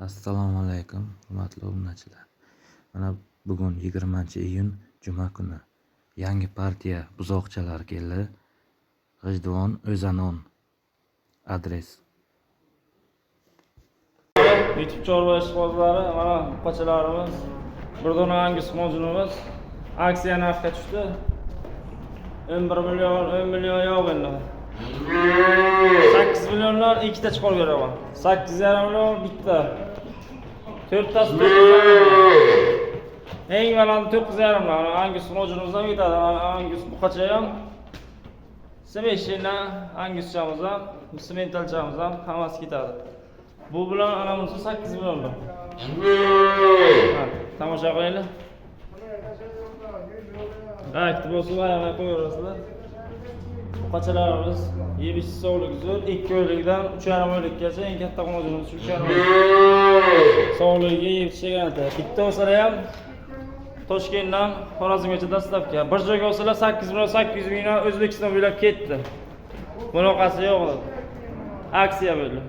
Assalomu alaykum, hurmatli obunachilar. Mana bugun 20-iyun juma kuni yangi partiya buzoqchalari keldi. G'ijduvon O'zanon adres. YouTube chorva ishqibozlari, mana buqachalarimiz, bir dona Angus mojunimiz aksiya narxga tushdi. 11 million, 10 million yo'q endi. 8 millionlar ikkita chiqarib beraman. 8,5 million bitta. 4tasi 9,5. Eng baland 9,5 million. Angus mojunimizdan ketadi. Angus buqacha ham. Semeshina Anguschamiz ham, sementalchamiz ham hammasi ketadi. Bu bilan ana bunisi 8 million. Tomosha qilinglar. Aktiv bo'lsa ayamay qo'yaverasizlar. Buqachalarimiz yebish sog'ligi zo'r. 2 oylikdan 3,5 oylikgacha eng katta mojunimiz 3,5 oylik. Sog'ligiga yetishiga garantiya. Bitta bo'lsa ham Toshkentdan Xorazmgacha dastavka. Bir joyga olsalar 8 million 800 mingdan O'zbekiston bo'ylab ketdi. Bunaqasi yo'q. Aksiya bo'ldi.